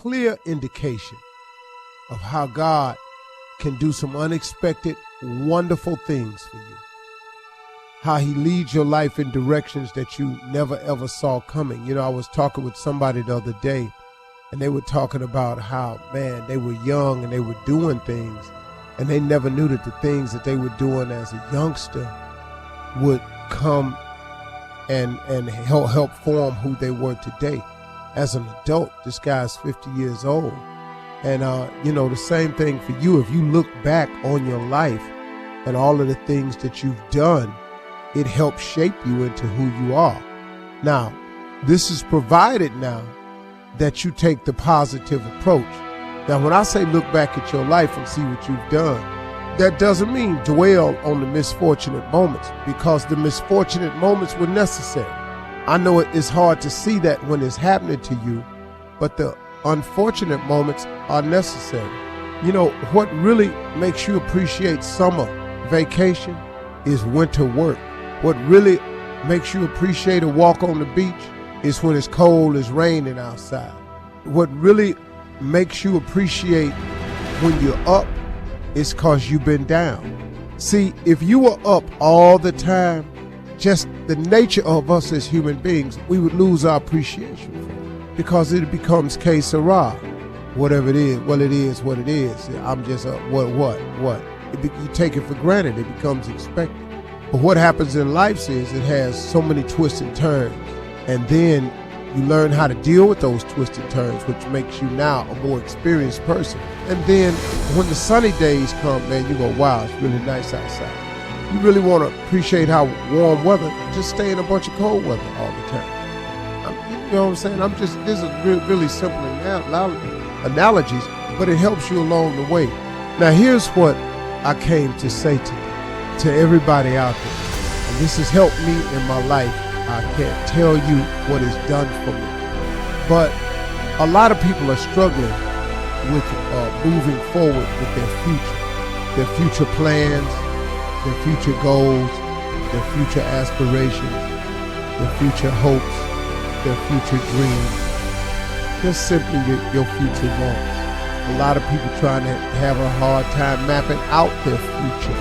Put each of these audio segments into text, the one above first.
clear indication of how God can do some unexpected, wonderful things for you. How he leads your life in directions that you never ever saw coming. You know, I was talking with somebody the other day, and they were talking about how, man, they were young and they were doing things, and they never knew that the things that they were doing as a youngster would come and help form who they were today. As an adult, this guy's 50 years old. And, the same thing for you. If you look back on your life and all of the things that you've done, it helps shape you into who you are. Now, this is provided now that you take the positive approach. Now, when I say look back at your life and see what you've done, that doesn't mean dwell on the misfortunate moments, because the misfortunate moments were necessary. I know it's hard to see that when it's happening to you, but the unfortunate moments are necessary. You know, what really makes you appreciate summer vacation is winter work. What really makes you appreciate a walk on the beach is when it's cold, it's raining outside. What really makes you appreciate when you're up is because you've been down. See, if you were up all the time, just the nature of us as human beings, we would lose our appreciation for it, because it becomes que sera. Whatever it is, well, it is what it is. I'm just what? You take it for granted. It becomes expected. But what happens in life is it has so many twists and turns, and then you learn how to deal with those twisted turns, which makes you now a more experienced person. And then when the sunny days come, man, you go, wow, it's really nice outside. You really want to appreciate how warm weather, just stay in a bunch of cold weather all the time. You know what I'm saying? This is really simple analogies, but it helps you along the way. Now, here's what I came to say to everybody out there, and this has helped me in my life. I can't tell you what it's done for me, but a lot of people are struggling with moving forward with their future plans, their future goals, their future aspirations, their future hopes, their future dreams, just simply your future wants. A lot of people trying to have a hard time mapping out their future,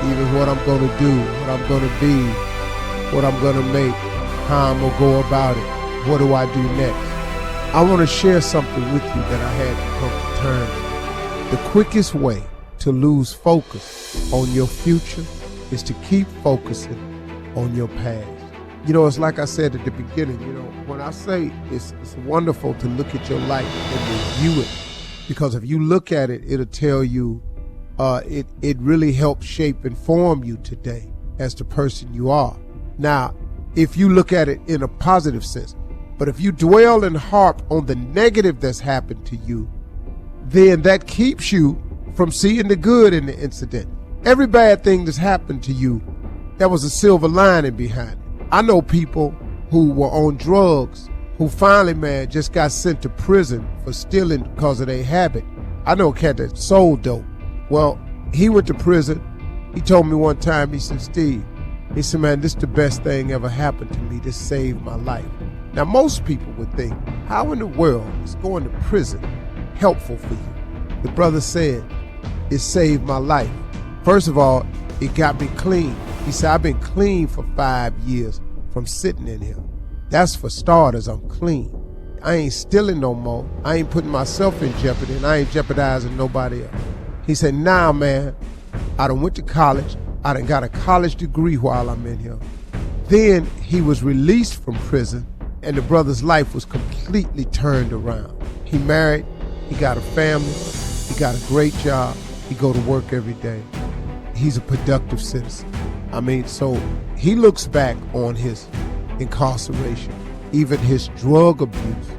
even what I'm going to do, what I'm going to be, what I'm going to make, how I'm going to go about it, what do I do next. I want to share something with you that I had to come to terms with. The quickest way to lose focus on your future is to keep focusing on your past. You know, it's like I said at the beginning, you know, when I say it's wonderful to look at your life and review it, because if you look at it, it'll tell you, it really helps shape and form you today as the person you are. Now, if you look at it in a positive sense, but if you dwell and harp on the negative that's happened to you, then that keeps you from seeing the good in the incident. Every bad thing that's happened to you, there was a silver lining behind it. I know people who were on drugs who finally, man, just got sent to prison for stealing because of their habit. I know a cat that sold dope. Well, he went to prison. He told me one time, he said, Steve, he said, man, this is the best thing ever happened to me. This saved my life. Now, most people would think, how in the world is going to prison helpful for you? The brother said, it saved my life. First of all, it got me clean. He said, I've been clean for 5 years from sitting in here. That's for starters, I'm clean. I ain't stealing no more. I ain't putting myself in jeopardy, and I ain't jeopardizing nobody else. He said, now, man, I done went to college. I done got a college degree while I'm in here. Then he was released from prison, and the brother's life was completely turned around. He married, he got a family, he got a great job, he go to work every day. He's a productive citizen. I mean, so he looks back on his incarceration, even his drug abuse,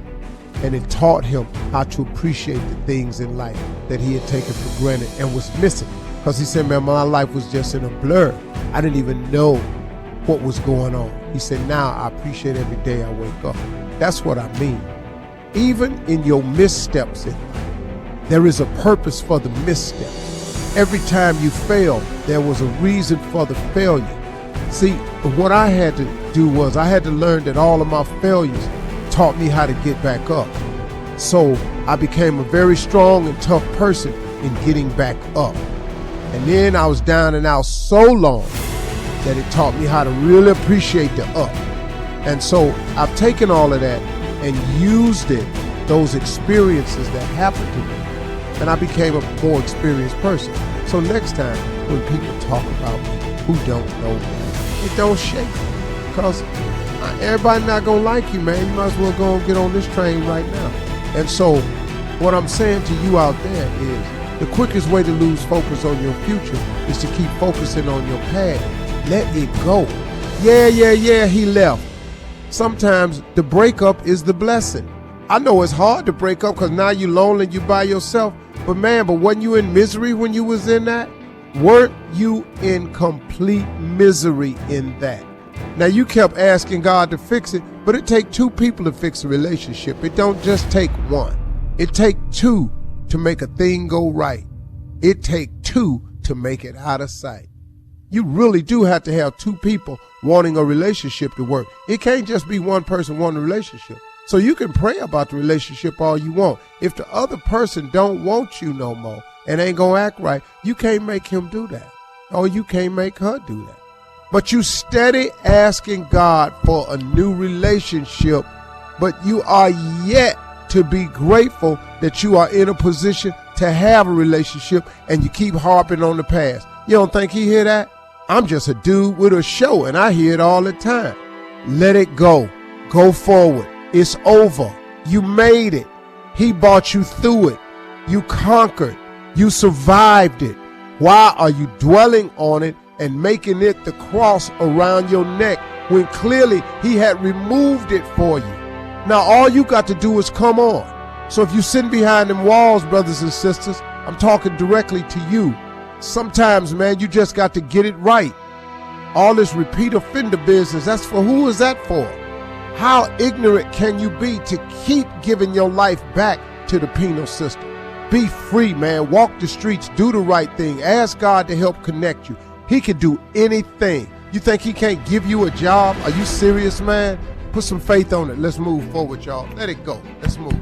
and it taught him how to appreciate the things in life that he had taken for granted and was missing. Because he said, man, my life was just in a blur. I didn't even know what was going on. He said, now I appreciate every day I wake up. That's what I mean. Even in your missteps in life, there is a purpose for the missteps. Every time you fail, there was a reason for the failure. See, what I had to do was I had to learn that all of my failures taught me how to get back up. So I became a very strong and tough person in getting back up. And then I was down and out so long that it taught me how to really appreciate the up. And so I've taken all of that and used it, those experiences that happened to me, and I became a more experienced person. So next time when people talk about me who don't know me, it don't shake me, because everybody not gonna like you, man. You might as well go and get on this train right now. And so what I'm saying to you out there is the quickest way to lose focus on your future is to keep focusing on your past. Let it go. Yeah, he left. Sometimes the breakup is the blessing. I know it's hard to break up because now you're lonely and you by yourself. But man, wasn't you in misery when you was in that? Weren't you in complete misery in that? Now you kept asking God to fix it, but it take two people to fix a relationship. It don't just take one. It take two to make a thing go right. It take two to make it out of sight. You really do have to have two people wanting a relationship to work. It can't just be one person wanting a relationship. So you can pray about the relationship all you want. If the other person don't want you no more and ain't gonna act right, you can't make him do that. Or you can't make her do that. But you steady asking God for a new relationship, but you are yet to be grateful that you are in a position to have a relationship, and you keep harping on the past. You don't think he hear that? I'm just a dude with a show, and I hear it all the time. Let it go. Go forward. It's over. You made it. He brought you through it. You conquered. You survived it. Why are you dwelling on it and making it the cross around your neck when clearly he had removed it for you? Now all you got to do is come on. So if you're sitting behind them walls, brothers and sisters, I'm talking directly to you. Sometimes, man, you just got to get it right. All this repeat offender business, that's for who is that for? How ignorant can you be to keep giving your life back to the penal system? Be free, man. Walk the streets. Do the right thing. Ask God to help connect you. He can do anything. You think he can't give you a job? Are you serious, man? Put some faith on it. Let's move forward, y'all. Let it go. Let's move.